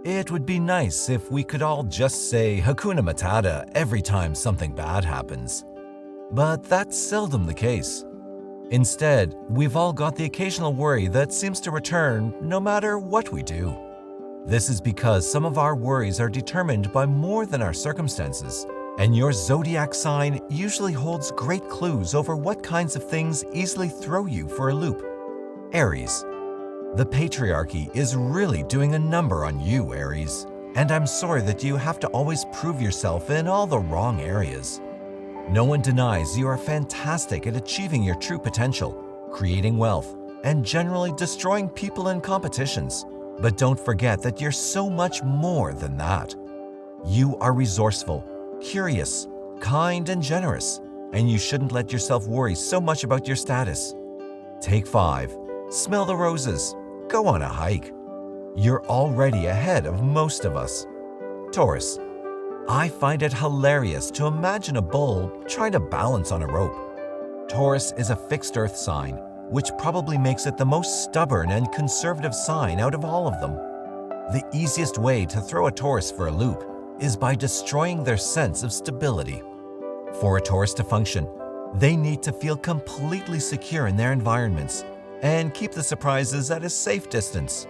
It would be nice if we could all just say Hakuna Matata every time something bad happens. But that's seldom the case. Instead, we've all got the occasional worry that seems to return no matter what we do. This is because some of our worries are determined by more than our circumstances, and your zodiac sign usually holds great clues over what kinds of things easily throw you for a loop. Aries. The patriarchy is really doing a number on you, Aries, and I'm sorry that you have to always prove yourself in all the wrong areas. No one denies you are fantastic at achieving your true potential, creating wealth, and generally destroying people in competitions. But don't forget that you're so much more than that. You are resourceful, curious, kind, and generous, and you shouldn't let yourself worry so much about your status. Take 5. Smell the roses. Go on a hike. You're already ahead of most of us. Taurus. I find it hilarious to imagine a bull trying to balance on a rope. Taurus is a fixed earth sign, which probably makes it the most stubborn and conservative sign out of all of them. The easiest way to throw a Taurus for a loop is by destroying their sense of stability. For a Taurus to function, they need to feel completely secure in their environments and keep the surprises at a safe distance.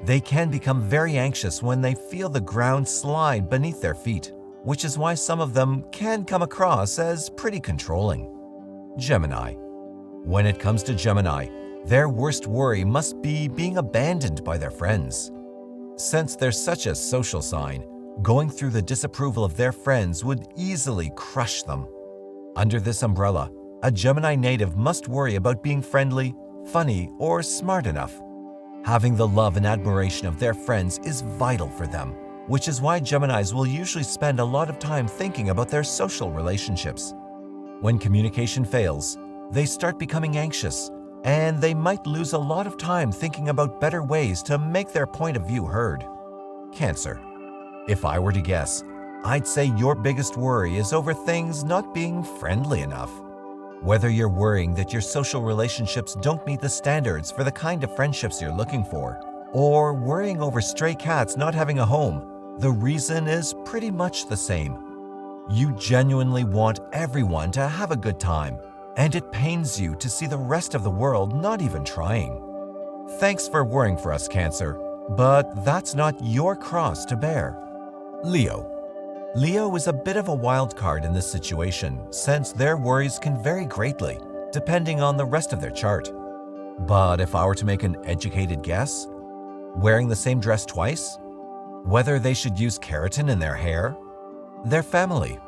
They can become very anxious when they feel the ground slide beneath their feet, which is why some of them can come across as pretty controlling. Gemini. When it comes to Gemini, their worst worry must be being abandoned by their friends. Since they're such a social sign, going through the disapproval of their friends would easily crush them. Under this umbrella, a Gemini native must worry about being friendly, funny, or smart enough. Having the love and admiration of their friends is vital for them, which is why Geminis will usually spend a lot of time thinking about their social relationships. When communication fails, they start becoming anxious, and they might lose a lot of time thinking about better ways to make their point of view heard. Cancer. If I were to guess, I'd say your biggest worry is over things not being friendly enough. Whether you're worrying that your social relationships don't meet the standards for the kind of friendships you're looking for, or worrying over stray cats not having a home, the reason is pretty much the same. You genuinely want everyone to have a good time, and it pains you to see the rest of the world not even trying. Thanks for worrying for us, Cancer, but that's not your cross to bear. Leo. Leo is a bit of a wild card in this situation since their worries can vary greatly depending on the rest of their chart. But if I were to make an educated guess, wearing the same dress twice, whether they should use keratin in their hair, their family,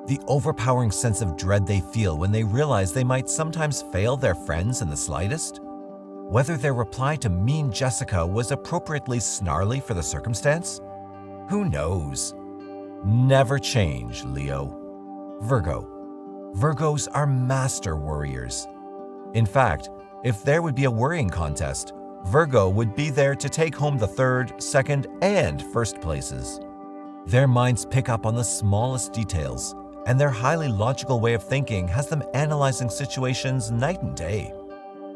the overpowering sense of dread they feel when they realize they might sometimes fail their friends in the slightest, whether their reply to Mean Jessica was appropriately snarly for the circumstance, who knows? Never change, Leo. Virgo. Virgos are master worriers. In fact, if there would be a worrying contest, Virgo would be there to take home the third, second, and first places. Their minds pick up on the smallest details, and their highly logical way of thinking has them analyzing situations night and day.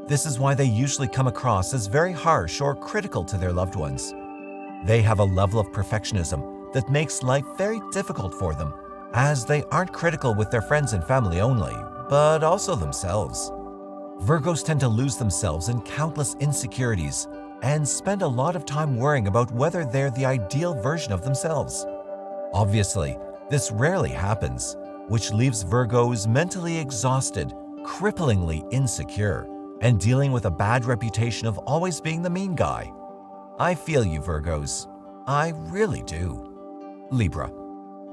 This is why they usually come across as very harsh or critical to their loved ones. They have a level of perfectionism that makes life very difficult for them, as they aren't critical with their friends and family only, but also themselves. Virgos tend to lose themselves in countless insecurities and spend a lot of time worrying about whether they're the ideal version of themselves. Obviously, this rarely happens, which leaves Virgos mentally exhausted, cripplingly insecure, and dealing with a bad reputation of always being the mean guy. I feel you, Virgos. I really do. Libra.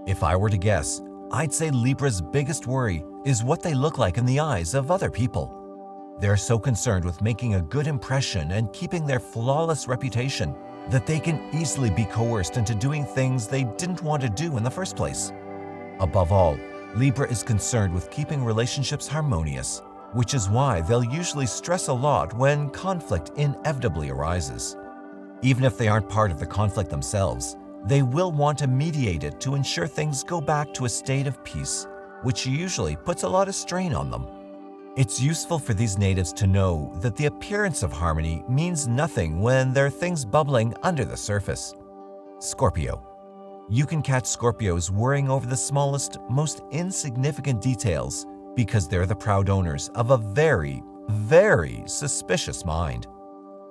If I were to guess, I'd say Libra's biggest worry is what they look like in the eyes of other people. They're so concerned with making a good impression and keeping their flawless reputation that they can easily be coerced into doing things they didn't want to do in the first place. Above all, Libra is concerned with keeping relationships harmonious, which is why they'll usually stress a lot when conflict inevitably arises. Even if they aren't part of the conflict themselves, they will want to mediate it to ensure things go back to a state of peace, which usually puts a lot of strain on them. It's useful for these natives to know that the appearance of harmony means nothing when there are things bubbling under the surface. Scorpio. You can catch Scorpios worrying over the smallest, most insignificant details because they're the proud owners of a very, very suspicious mind.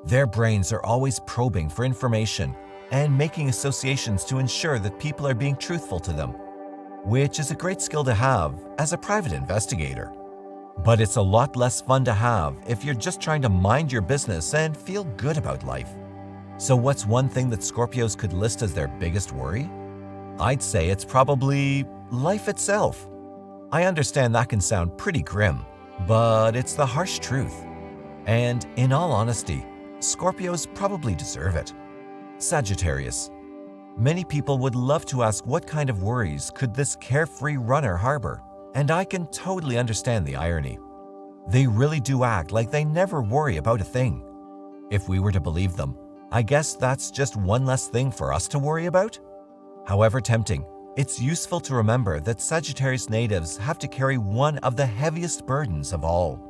Their brains are always probing for information and making associations to ensure that people are being truthful to them, which is a great skill to have as a private investigator. But it's a lot less fun to have if you're just trying to mind your business and feel good about life. So what's one thing that Scorpios could list as their biggest worry? I'd say it's probably life itself. I understand that can sound pretty grim, but it's the harsh truth. And in all honesty, Scorpios probably deserve it. Sagittarius. Many people would love to ask what kind of worries could this carefree runner harbor, and I can totally understand the irony. They really do act like they never worry about a thing. If we were to believe them, I guess that's just one less thing for us to worry about? However tempting, it's useful to remember that Sagittarius natives have to carry one of the heaviest burdens of all.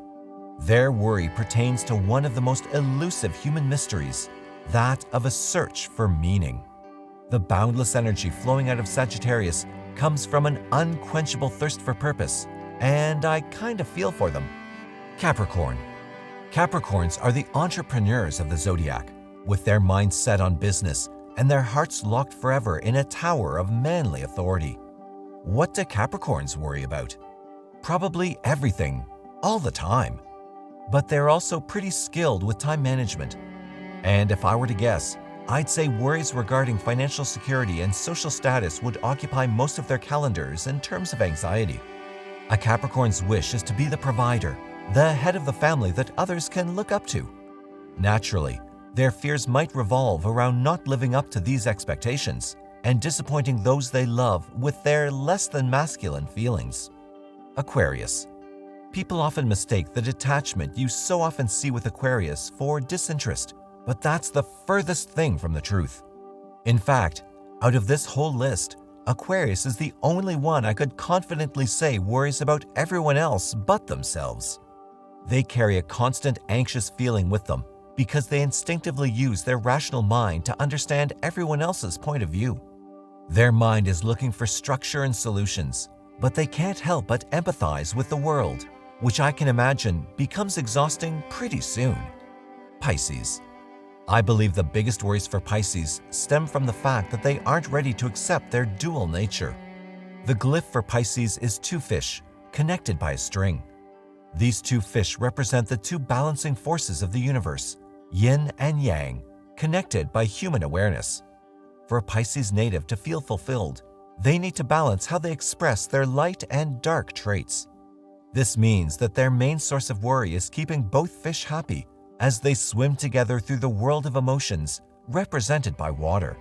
Their worry pertains to one of the most elusive human mysteries, that of a search for meaning. The boundless energy flowing out of Sagittarius comes from an unquenchable thirst for purpose, and I kind of feel for them. Capricorn. Capricorns are the entrepreneurs of the zodiac, with their minds set on business and their hearts locked forever in a tower of manly authority. What do Capricorns worry about? Probably everything, all the time. But they're also pretty skilled with time management. And if I were to guess, I'd say worries regarding financial security and social status would occupy most of their calendars in terms of anxiety. A Capricorn's wish is to be the provider, the head of the family that others can look up to. Naturally, their fears might revolve around not living up to these expectations and disappointing those they love with their less than masculine feelings. Aquarius. People often mistake the detachment you so often see with Aquarius for disinterest, but that's the furthest thing from the truth. In fact, out of this whole list, Aquarius is the only one I could confidently say worries about everyone else but themselves. They carry a constant anxious feeling with them because they instinctively use their rational mind to understand everyone else's point of view. Their mind is looking for structure and solutions, but they can't help but empathize with the world, which I can imagine becomes exhausting pretty soon. Pisces. I believe the biggest worries for Pisces stem from the fact that they aren't ready to accept their dual nature. The glyph for Pisces is two fish, connected by a string. These two fish represent the two balancing forces of the universe, yin and yang, connected by human awareness. For a Pisces native to feel fulfilled, they need to balance how they express their light and dark traits. This means that their main source of worry is keeping both fish happy as they swim together through the world of emotions represented by water.